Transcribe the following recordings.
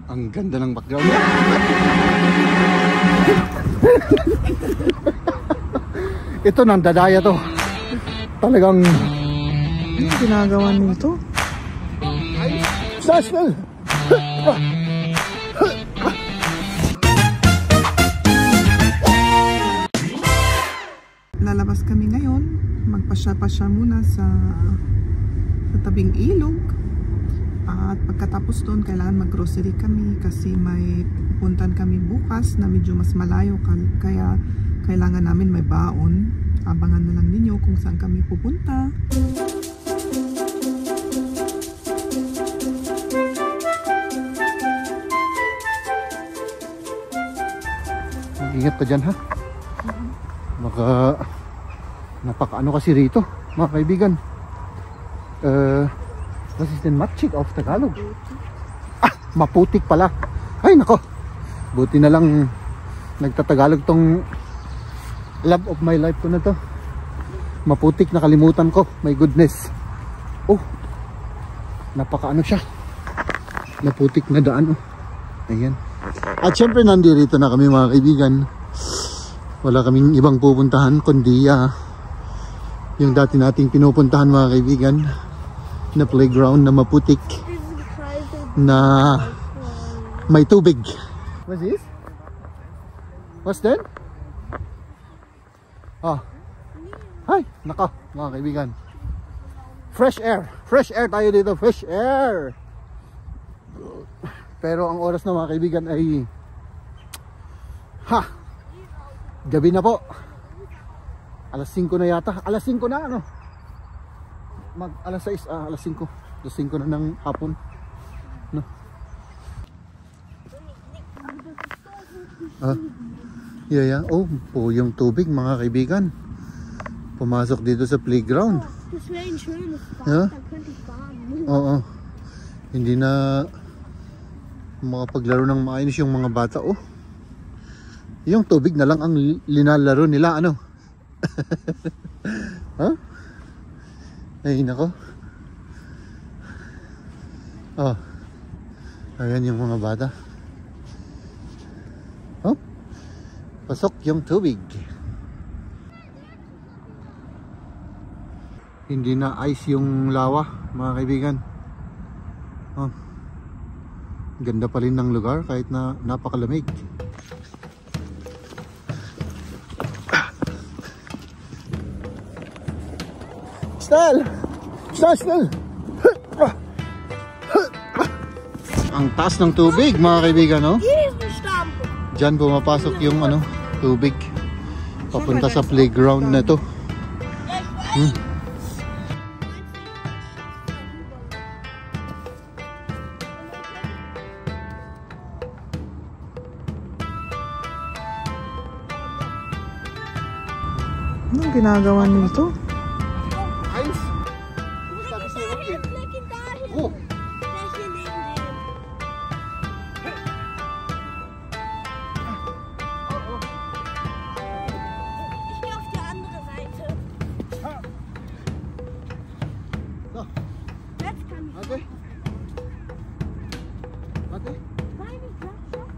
Ang ganda ng background. Ito nang dadaya to. Talagang Anong ginagawa nito? Sasnal! Lalabas kami ngayon. Magpasya-pasya muna sa tabing ilog. At pagkatapos doon, kailangan mag-grocery kami kasi may pupuntan kami bukas na medyo mas malayo. Kaya kailangan namin may baon. Abangan na lang ninyo kung saan kami pupunta. Ingat ka dyan ha. Baka napakaano kasi rito mga kaibigan. What is the matchik of Tagalog? Maputik pala. Ay nako. Buti na lang nagtatagalog tong love of my life ko na to. Maputik, nakalimutan ko. My goodness. Oh. Napakaano siya. Maputik na daan oh. Ayan. At syempre nandito na kami mga kaibigan. Wala kaming ibang pupuntahan kundi yung dati nating pinupuntahan mga kaibigan na playground na maputik na may tubig. What's this? What's that? Ah. Hi, nako mga kaibigan. Fresh air. Fresh air tayo dito. Fresh air. Pero ang oras na mga kaibigan ay gabi na po. Alas 5 na yata. Alas 5 na ano? Alas 6, alas 5. Alas 5 na ng hapon. No? Yeah. Oh, po yung tubig mga kaibigan. Pumasok dito sa playground. Yeah? Oo. Hindi na makapaglaro ng maayos yung mga bata oh. Yung tubig na lang ang linalaro nila ano. Huh? Ay nako. Oh. Ayan yung mga bata. Oh. Pasok yung tubig. Hindi na ice yung lawa mga kaibigan. Oh. Ganda pa rin ng lugar kahit na napakalamig. Snell! Snell! Ang taas ng tubig mga kaibigan, no? Diyan pumapasok yung ano, tubig papunta sa playground na to. Anong ginagawa nito? Eins. Du musst da ein bisschen hochgehen. Oh. Ich gehe auf die andere Seite. So. Jetzt kann ich. Warte. Warte. Nein, ich glaube schon.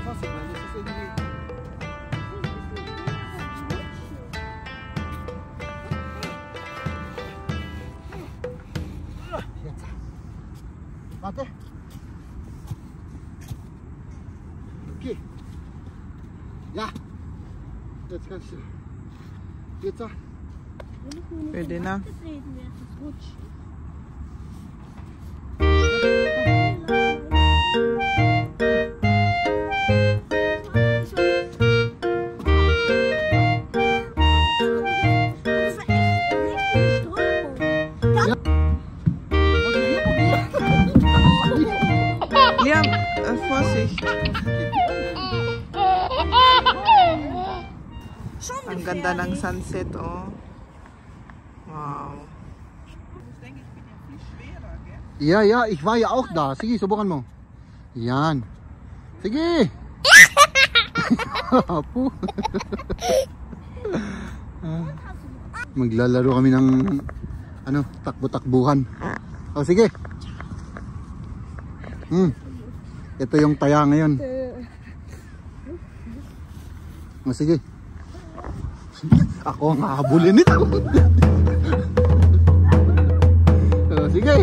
Vorsicht, weil das ist irgendwie... Warte. Okay. Ja. Jetzt kannst du. Jetzt so. Pwede na. Liam, Vorsicht. Ang ganda ng sunset, oh. Wow. Ja, ich war ja auch da. Sige, subukan mo. Yan. Sige. Maglalaro kami ng takbo-takbuhan. O sige. Ito yung taya ngayon. Sige. Ako ang hahabulin nito. Sige.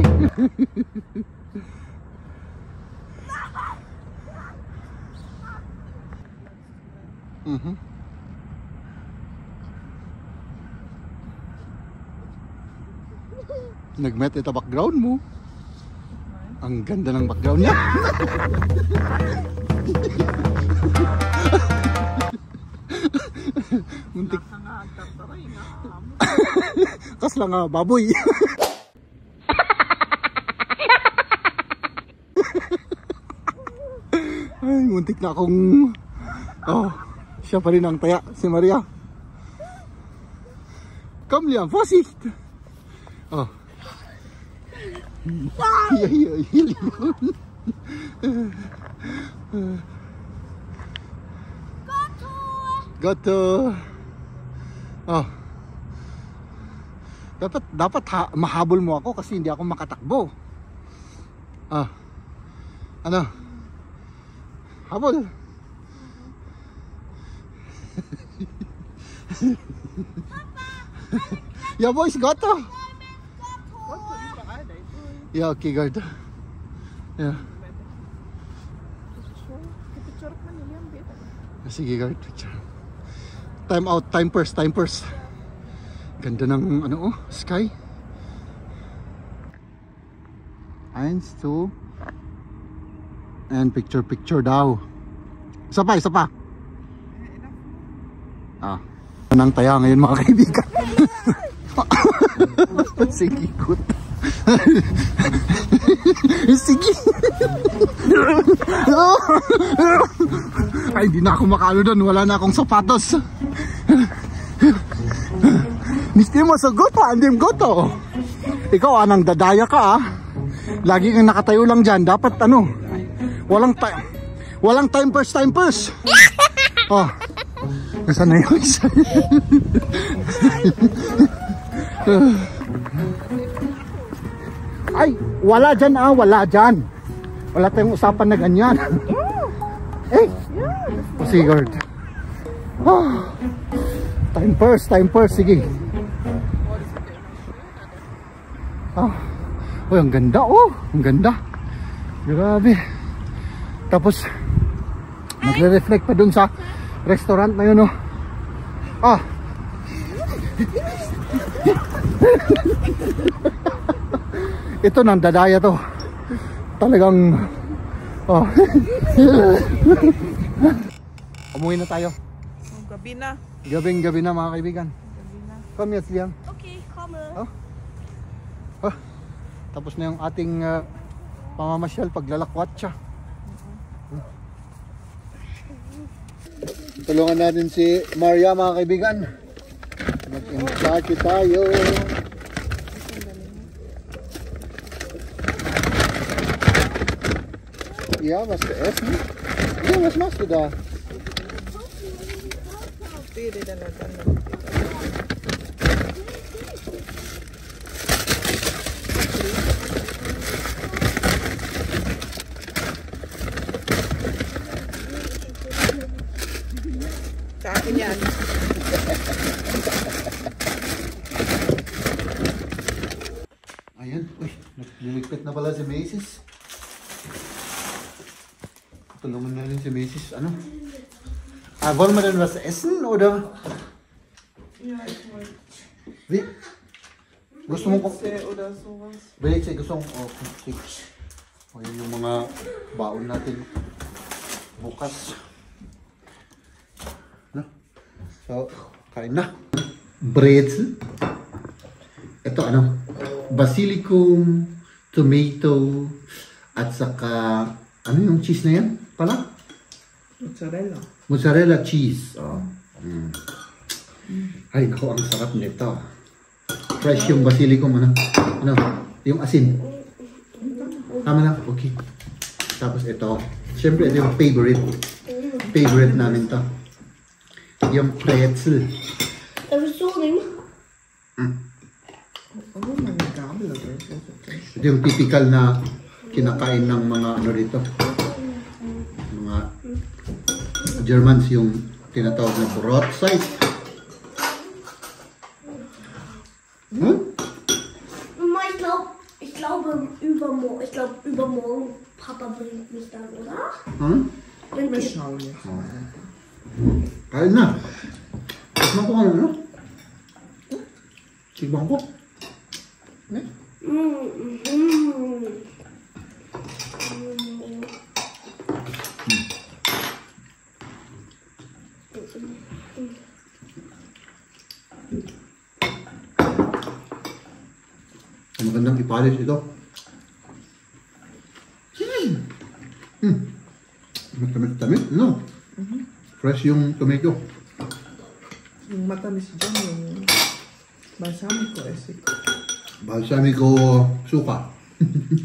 Nag-met ito background mo. Ang ganda ng background niya. Muntik. Kasla nga baboy. Ay, muntik na akong siya pa rin ang taya, si Maria. Come Liam, Vorsicht! Goto! Dapat mahabol mo ako kasi hindi ako makatakbo. Ano? Habol! Ja, wo ist Goto? Ja, okay, Goto. Ja. Sige, Goto, picture. Time out, time first. Ganda ng ano sky. 1, 2. And picture daw. Isa pa. Nang taya ngayon mga kaibigan. Sige, good. Sige. Ay, di na ako makalo doon. Wala na akong sapatos. Miski mo sa goto, andim goto. Ikaw anang dadaya ka Lagi kang nakatayo lang dyan. Dapat walang time first. Nasaan na yung isa? Ay, wala dyan wala dyan. Wala tayong usapan na ganyan. Sigurd. Time first, sige. Ang ganda ang ganda. Grabe. Tapos magre-reflect pa dun sa restaurant na yun ito nang dadaya to. Talagang umuwi na tayo. Gabi na. Gabi na mga kaibigan. Come yes, Liam. Okay, komme. Tapos na yung ating pamamasyal, paglalakwat siya. Tulungan natin si Maria mga kaibigan. Mag-insake tayo. Ja, was zu essen? Ja, was machst du da? Sa akin yan. Ayan, niligpit na pala si Macy's. Tulungan na rin si Macy's. Ano? Wollen wir denn was essen, oder? Ja, ich wollte. Wie? Gusto mo oder sowas. Breze, gusto mo Ayan yung mga baon natin bukas. No? So, kain na. Brezel. Ito basilicum, tomato, at saka ano yung cheese na yan pala? Mozzarella cheese. Ay, naku, ang sarap nito. Fresh yung basilicum, yung asin. Tama lang, okay. Tapos ito, syempre ito yung favorite namin to. Yung pretzel. Ito yung typical na kinakain ng mga dito. Sa Germans yung tinatawag na Brotzeit. Mama, ich glaube übermorgen Papa bringt mich dann, oder? Wir schauen jetzt mal. Kain na. Tikman ko ano? Tikman ko. Ne? Magandang ipalis ito. Matamis-tamis, no? Fresh yung tomato. Yung matamis dyan, yung balsamico esik. Balsamico suka.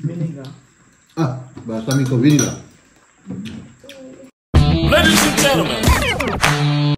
Vinegar. Balsamico vinegar. Ladies and gentlemen.